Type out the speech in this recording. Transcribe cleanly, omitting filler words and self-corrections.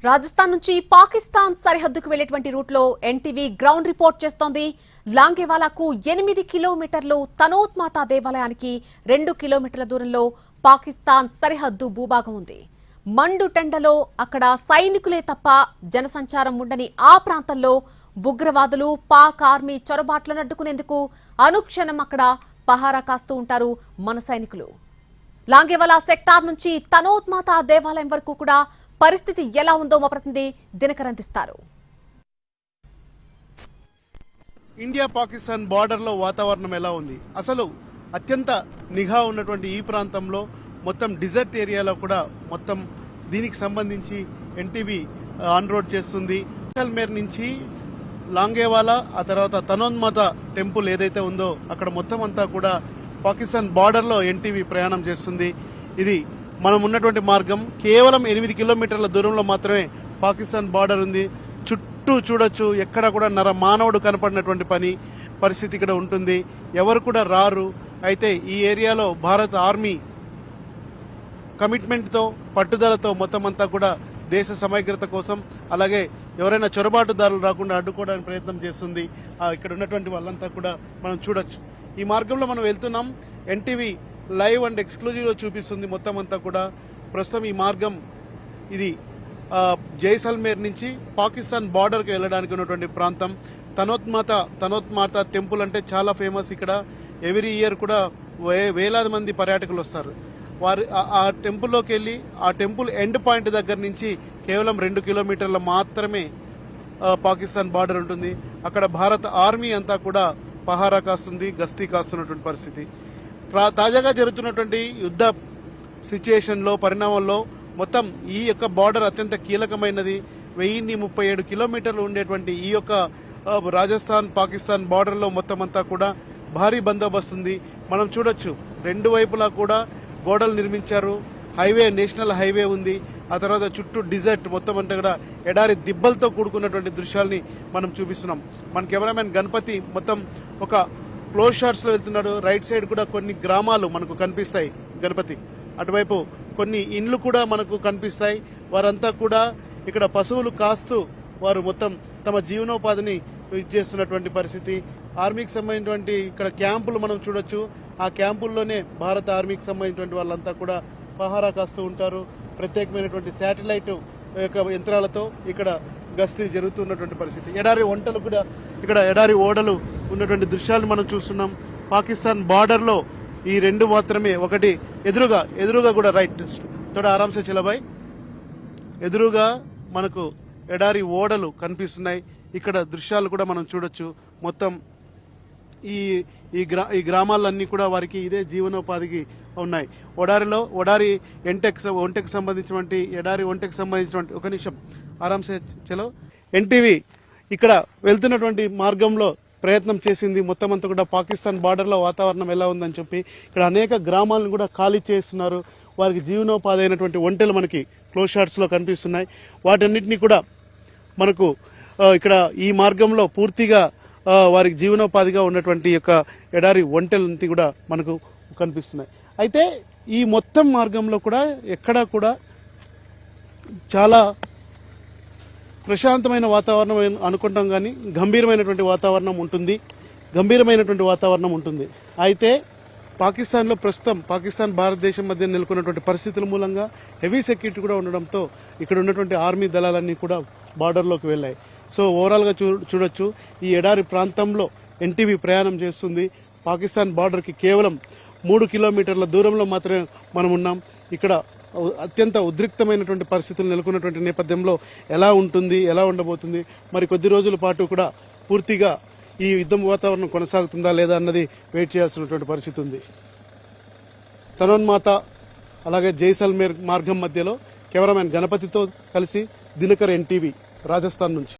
రాజస్థాన్ నుంచి పాకిస్తాన్ సరిహద్దుకు వెళ్లేటువంటి రూట్లో ఎన్టీవీ గ్రౌండ్ రిపోర్ట్ చేస్తోంది. లాంగేవాలాకు 8 కిలోమీటర్లు, తనోత్మాతా దేవాలయానికి 2 కిలోమీటర్ల దూరంలో పాకిస్తాన్ సరిహద్దు భూభాగం ఉంది. మండుటెండలో అక్కడ సైనికులే తప్ప జనసంచారం ఉండని ఆ ప్రాంతంలో ఉగ్రవాదులు పాక్ ఆర్మీ చొరబాట్లను అడ్డుకునేందుకు అనుక్షణం అక్కడ పహారా కాస్తూ ఉంటారు మన సైనికులు. లాంగేవాలా సెక్టార్ నుంచి తనోత్మాతా దేవాలయం వరకు కూడా పరిస్థితి ఎలా ఉందో మా ప్రతినిధి దినకర్ అందిస్తారు. ఇండియా పాకిస్తాన్ బార్డర్ లో వాతావరణం ఎలా ఉంది? అసలు అత్యంత నిఘా ఉన్నటువంటి ఈ ప్రాంతంలో మొత్తం డిజర్ట్ ఏరియాలో కూడా మొత్తం దీనికి సంబంధించి ఎన్టీవీ ఆన్ రోడ్ చేస్తుంది. జైసల్మేర్ నుంచి లాంగేవాలా, ఆ తర్వాత తనోన్మాత టెంపుల్ ఏదైతే ఉందో అక్కడ మొత్తం అంతా కూడా పాకిస్తాన్ బార్డర్ లో ఎన్టీవీ ప్రయాణం చేస్తుంది. ఇది మనం ఉన్నటువంటి మార్గం కేవలం 8 కిలోమీటర్ల దూరంలో మాత్రమే పాకిస్తాన్ బార్డర్ ఉంది. చుట్టూ చూడొచ్చు, ఎక్కడ కూడా మానవుడు కనపడినటువంటి పరిస్థితి ఇక్కడ ఉంటుంది. ఎవరు కూడా రారు. అయితే ఈ ఏరియాలో భారత ఆర్మీ కమిట్మెంట్తో, పట్టుదలతో మొత్తం అంతా కూడా దేశ సమగ్రత కోసం, అలాగే ఎవరైనా చొరబాటుదారులు రాకుండా అడ్డుకోవడానికి ప్రయత్నం చేస్తుంది. ఇక్కడ ఉన్నటువంటి వాళ్ళంతా కూడా మనం చూడొచ్చు. ఈ మార్గంలో మనం వెళ్తున్నాం. ఎన్టీవీ లైవ్ అండ్ ఎక్స్క్లూజివ్ లో చూపిస్తుంది మొత్తం అంతా కూడా. ప్రస్తుతం ఈ మార్గం ఇది జైసల్మేర్ నుంచి పాకిస్తాన్ బార్డర్కి వెళ్ళడానికి ఉన్నటువంటి ప్రాంతం. తనోత్మాత టెంపుల్ అంటే చాలా ఫేమస్. ఇక్కడ ఎవ్రీ ఇయర్ కూడా వేలాది మంది పర్యాటకులు వస్తారు. వారు ఆ టెంపుల్లోకి వెళ్ళి ఆ టెంపుల్ ఎండ్ పాయింట్ దగ్గర నుంచి కేవలం 2 కిలోమీటర్ల మాత్రమే పాకిస్తాన్ బార్డర్ ఉంటుంది. అక్కడ భారత ఆర్మీ అంతా కూడా పహారా కాస్తుంది, గస్తీ కాస్తున్నటువంటి పరిస్థితి. తాజాగా జరుగుతున్నటువంటి యుద్ధ సిచ్యుయేషన్లో, పరిణామంలో మొత్తం ఈ యొక్క బార్డర్ అత్యంత కీలకమైనది. 1037 కిలోమీటర్లు ఉండేటువంటి ఈ యొక్క రాజస్థాన్ పాకిస్తాన్ బార్డర్లో మొత్తం అంతా కూడా భారీ బందోబస్తు ఉంది. మనం చూడొచ్చు, 2 వైపులా కూడా గోడలు నిర్మించారు. హైవే, నేషనల్ హైవే ఉంది. ఆ తర్వాత చుట్టూ డిజర్ట్, మొత్తం అంటే కూడా ఎడారి దిబ్బలతో కూడుకున్నటువంటి దృశ్యాల్ని మనం చూపిస్తున్నాం. మన కెమెరామెన్ గణపతి మొత్తం ఒక క్లోజ్ షాట్స్ లో వెళ్తున్నాడు. రైట్ సైడ్ కూడా కొన్ని గ్రామాలు మనకు కనిపిస్తాయి గణపతి. అటువైపు కొన్ని ఇండ్లు కూడా మనకు కనిపిస్తాయి. వారంతా కూడా ఇక్కడ పశువులు కాస్తూ వారు మొత్తం తమ జీవనోపాధిని ఇచ్చేస్తున్నటువంటి పరిస్థితి. ఆర్మీకి సంబంధించినటువంటి ఇక్కడ క్యాంపులు మనం చూడొచ్చు. ఆ క్యాంపుల్లోనే భారత ఆర్మీకి సంబంధించినటువంటి వాళ్ళంతా కూడా పహారా కాస్తూ ఉంటారు. ప్రత్యేకమైనటువంటి శాటిలైట్ యొక్క యంత్రాలతో ఇక్కడ గస్తీ జరుగుతున్నటువంటి పరిస్థితి. ఎడారి వంటలు కూడా, ఇక్కడ ఎడారి ఓడలు ఉన్నటువంటి దృశ్యాలను మనం చూస్తున్నాం. పాకిస్తాన్ బార్డర్ లో ఈ 2 మాత్రమే. ఒకటి ఎదురుగా కూడా రైట్ తోడ ఆరాంసే చిలబాయ్ ఎదురుగా మనకు ఎడారి ఓడలు కనిపిస్తున్నాయి. ఇక్కడ దృశ్యాలు కూడా మనం చూడొచ్చు. మొత్తం ఈ గ్రామాలన్నీ కూడా వారికి ఇదే జీవనోపాధికి ఉన్నాయి. ఒంటెకి సంబంధించినటువంటి ఎడారి ఒంటెకి సంబంధించినటువంటి ఒక నిమిషం ఆరాంసే చలో. ఎన్టీవీ ఇక్కడ వెళ్తున్నటువంటి మార్గంలో ప్రయత్నం చేసింది. మొత్తం అంతా కూడా పాకిస్తాన్ బార్డర్ లో వాతావరణం ఎలా ఉందని చెప్పి ఇక్కడ అనేక గ్రామాలను కూడా ఖాళీ చేస్తున్నారు. వారికి జీవనోపాధి అయినటువంటి ఒంటెలు మనకి క్లోజ్ షాట్స్ లో కనిపిస్తున్నాయి. వాటన్నిటిని కూడా మనకు ఇక్కడ ఈ మార్గంలో పూర్తిగా వారికి జీవనోపాధిగా ఉన్నటువంటి యొక్క ఎడారి ఒంటెలంతా కూడా మనకు కనిపిస్తున్నాయి. అయితే ఈ మొత్తం మార్గంలో కూడా ఎక్కడా కూడా చాలా ప్రశాంతమైన వాతావరణం అనుకుంటాం, కానీ గంభీరమైనటువంటి వాతావరణం ఉంటుంది. అయితే పాకిస్తాన్లో ప్రస్తుతం భారతదేశం మధ్య నెలకొన్నటువంటి పరిస్థితుల మూలంగా హెవీ సెక్యూరిటీ కూడా ఉండడంతో ఇక్కడ ఉన్నటువంటి ఆర్మీ దళాలన్నీ కూడా బార్డర్లోకి వెళ్ళాయి. సో ఓవరాల్గా చూడొచ్చు, ఈ ఎడారి ప్రాంతంలో ఎన్టీవీ ప్రయాణం చేస్తుంది. పాకిస్తాన్ బార్డర్కి కేవలం 3 కిలోమీటర్ల దూరంలో మాత్రమే మనం ఉన్నాం. ఇక్కడ అత్యంత ఉద్రిక్తమైనటువంటి పరిస్థితులు నెలకొన్నటువంటి నేపథ్యంలో ఎలా ఉండబోతుంది, మరి కొద్ది రోజుల పాటు కూడా పూర్తిగా ఈ యుద్ధం వాతావరణం కొనసాగుతుందా లేదా అన్నది వెయిట్ చేయాల్సినటువంటి పరిస్థితి ఉంది. తనోన్మాత అలాగే జైసల్మేర్ మార్గం మధ్యలో కెమెరామెన్ గణపతితో కలిసి దినకర్, ఎన్టీవీ రాజస్థాన్ నుంచి.